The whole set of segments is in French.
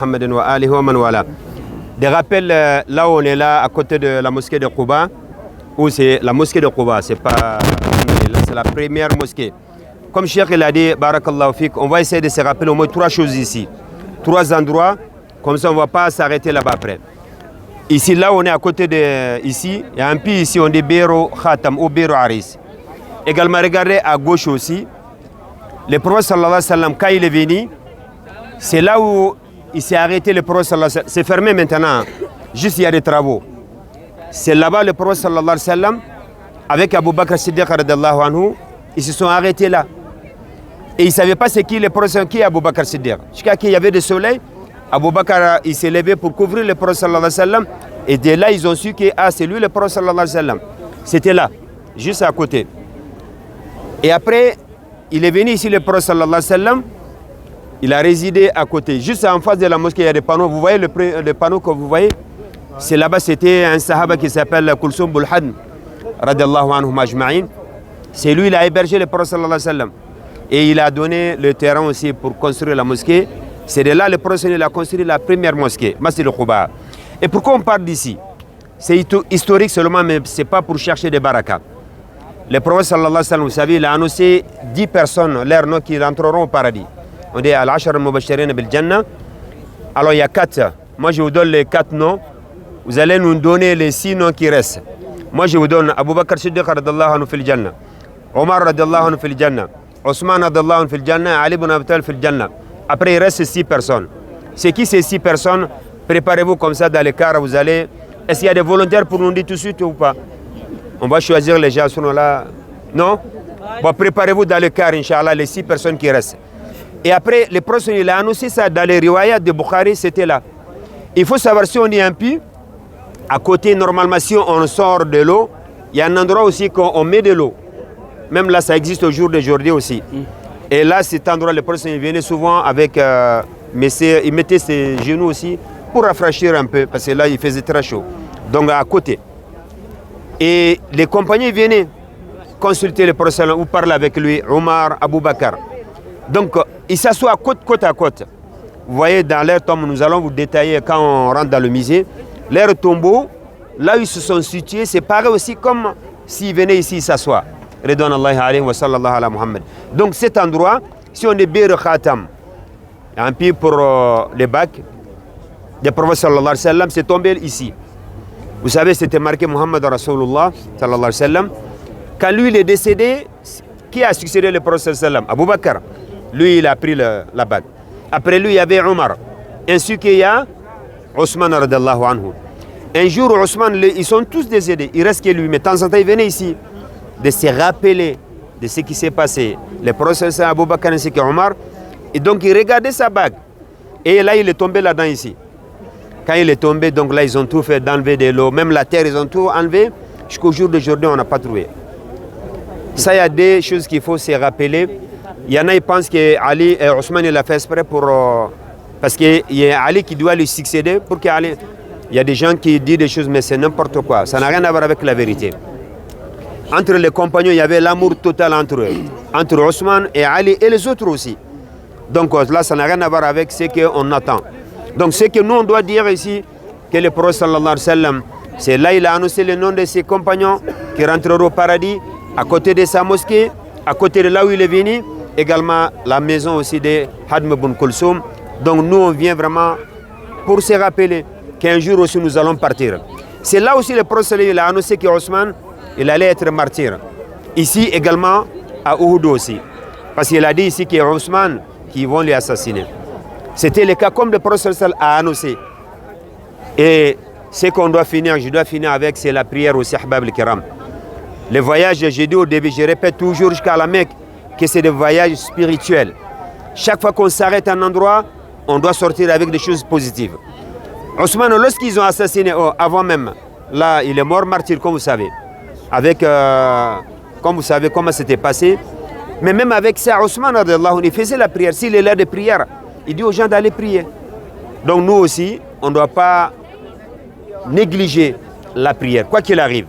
Muhammadin wa alihi wa man wala. Des rappels, là où on est là, à côté de la mosquée de Quba, où c'est la mosquée de Quba, c'est la première mosquée. Comme Cheikh l'a dit, Barakallahu Fik, on va essayer de se rappeler au moins 3 choses ici. 3 endroits, comme ça on ne va pas s'arrêter là-bas après. Ici, là où on est à côté de ici, il y a un puits ici, on dit Bero Khatam ou Bero Aris. Également, regardez à gauche aussi, le prophète sallallahu alayhi wa sallam, quand il est venu, c'est là où il s'est arrêté, le prophète sallallahu alayhi wa sallam. C'est fermé maintenant, juste il y a des travaux. C'est là-bas le prophète sallallahu alayhi wa sallam, avec Abu Bakr Siddiq radiyallahu anhu, ils se sont arrêtés là. Et ils ne savaient pas c'est qui le prophète, qui est Abu Bakr Siddiq. Jusqu'à qu'il y avait du soleil, Abu Bakr il s'est levé pour couvrir le prophète sallallahu alayhi wa sallam. Et dès là, ils ont su que c'est lui le prophète sallallahu alayhi wa sallam. C'était là, juste à côté. Et après, il est venu ici le prophète sallallahu alayhi wa sallam. Il a résidé à côté. Juste en face de la mosquée, il y a des panneaux. Vous voyez le panneau que vous voyez? C'est là-bas, c'était un sahaba qui s'appelle Kulsum Bulhad, radiyallahu anhu majma'in. C'est lui, il a hébergé le prophète sallallahu alayhi wa sallam. Et il a donné le terrain aussi pour construire la mosquée. C'est de là le prophète il a construit la première mosquée, Masjid al-Quba. Et pourquoi on parle d'ici? C'est historique seulement, mais ce n'est pas pour chercher des barakas. Le prophète sallallahu alayhi wa sallam, vous savez, il a annoncé 10 personnes, leurs noms, qui rentreront au paradis. On dit Al-Ashar al-Mubashirin bil-Jannah. Alors il y a 4. Moi je vous donne les 4 noms. Vous allez nous donner les 6 noms qui restent. Moi je vous donne Abu Bakr Siddiq radiyallahu anhu fil Jannah, Omar radiyallahu anhu fil Jannah, Osman radiyallahu anhu fil Jannah, Ali ibn Abi Talib fil Jannah. Après il reste 6 personnes. C'est qui ces 6 personnes? Préparez-vous comme ça dans les cars, vous allez. Est-ce qu'il y a des volontaires pour nous dire tout de suite ou pas? On va choisir les gens sont là. Non? Bon, préparez-vous dans les cars, Inch'Allah, les 6 personnes qui restent. Et après, le prophète il a annoncé ça dans les riwayats de Bukhari, c'était là. Il faut savoir si on est un puits, à côté, normalement, si on sort de l'eau, il y a un endroit aussi qu'on met de l'eau. Même là, ça existe au jour d'aujourd'hui aussi. Et là, cet endroit, le prophète il venait souvent avec, il mettait ses genoux aussi pour rafraîchir un peu, parce que là, il faisait très chaud. Donc, à côté. Et les compagnons venaient consulter le prophète ou parler avec lui, Omar, Abu Bakr. Donc, ils s'assoient côte à côte. Vous voyez, dans leur tombe, nous allons vous détailler quand on rentre dans le musée. Leur tombeau, là où ils se sont situés, c'est pareil aussi comme s'ils venaient ici s'asseoir. Ridwan Allah alayhi wa sallallahu ala Muhammad. Donc, cet endroit, si on est Bir Khatam, un peu pour les bacs, le prophète sallallahu alayhi wa sallam, c'est tombé ici. Vous savez, c'était marqué Muhammad Rasulullah sallallahu alayhi wa sallam. Quand lui il est décédé, qui a succédé le prophète sallallahu alayhi wa sallam? Abu Bakr. Lui, il a pris la bague. Après lui, il y avait Omar. Ainsi qu'il y a Ousmane radiyallahu anhu. Un jour, Ousmane, ils sont tous décédés. Il reste que lui. Mais de temps en temps, il venait ici de se rappeler de ce qui s'est passé. Le prophète Abu Bakr ainsi que Omar. Et donc, il regardait sa bague. Et là, il est tombé là-dedans ici. Quand il est tombé, donc là, ils ont tout fait d'enlever de l'eau. Même la terre, ils ont tout enlevé. Jusqu'au jour d'aujourd'hui, on n'a pas trouvé. Ça, il y a des choses qu'il faut se rappeler. Il y en a qui pensent que Ali et Ousmane il a fait exprès pour parce qu'il y a Ali qui doit lui succéder pour qu'Ali. Il y a des gens qui disent des choses mais c'est n'importe quoi. Ça n'a rien à voir avec la vérité. Entre les compagnons, il y avait l'amour total entre eux, entre Ousmane et Ali et les autres aussi. Donc là, ça n'a rien à voir avec ce qu'on attend. Donc ce que nous on doit dire ici, que le prophète sallallahu alayhi wa sallam, c'est là il a annoncé le nom de ses compagnons qui rentreront au paradis, à côté de sa mosquée, à côté de là où il est venu. Également la maison aussi de Hadm ibn Kulsum. Donc nous on vient vraiment pour se rappeler qu'un jour aussi nous allons partir. C'est là aussi le prophète il a annoncé qu'Ousmane il allait être martyr. Ici également à Uhud aussi. Parce qu'il a dit ici qu'il y a Ousmane qui vont lui assassiner. C'était le cas comme le prophète a annoncé. Et ce qu'on doit finir, je dois finir avec, c'est la prière aussi Ahbab al-Kiram. Le voyage, j'ai dit au début, je répète toujours jusqu'à la Mecque, que c'est des voyages spirituels. Chaque fois qu'on s'arrête à un endroit, on doit sortir avec des choses positives. Ousmane, lorsqu'ils ont assassiné, avant même, là, il est mort martyr, comme vous savez. Avec, comme vous savez comment c'était passé. Mais même avec ça, Ousmane, il faisait la prière. S'il est là de prière, il dit aux gens d'aller prier. Donc nous aussi, on ne doit pas négliger la prière, quoi qu'il arrive.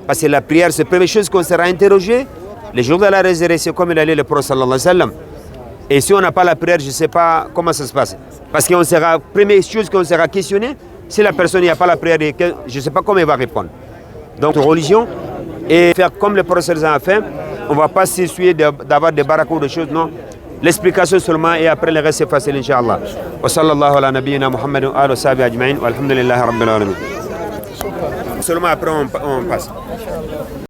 Parce que la prière, c'est la première chose qu'on sera interrogé. Les jours de la résurrection, comme il a dit le prophète sallallahu alayhi wa sallam, Et si on n'a pas la prière, je ne sais pas comment ça se passe. Parce qu'on sera, première chose qu'on sera questionné, si la personne n'a pas la prière, je ne sais pas comment elle va répondre. Donc, religion, et faire comme le professeur a fait, on ne va pas s'essuyer d'avoir des baraka ou des choses, non. L'explication seulement, et après le reste, c'est facile, Inch'Allah. Wa sallallahu ala nabiyyina Muhammad wa ala sahbihi ajma'in, walhamdulillahi rabbil alamin. Seulement après, on passe.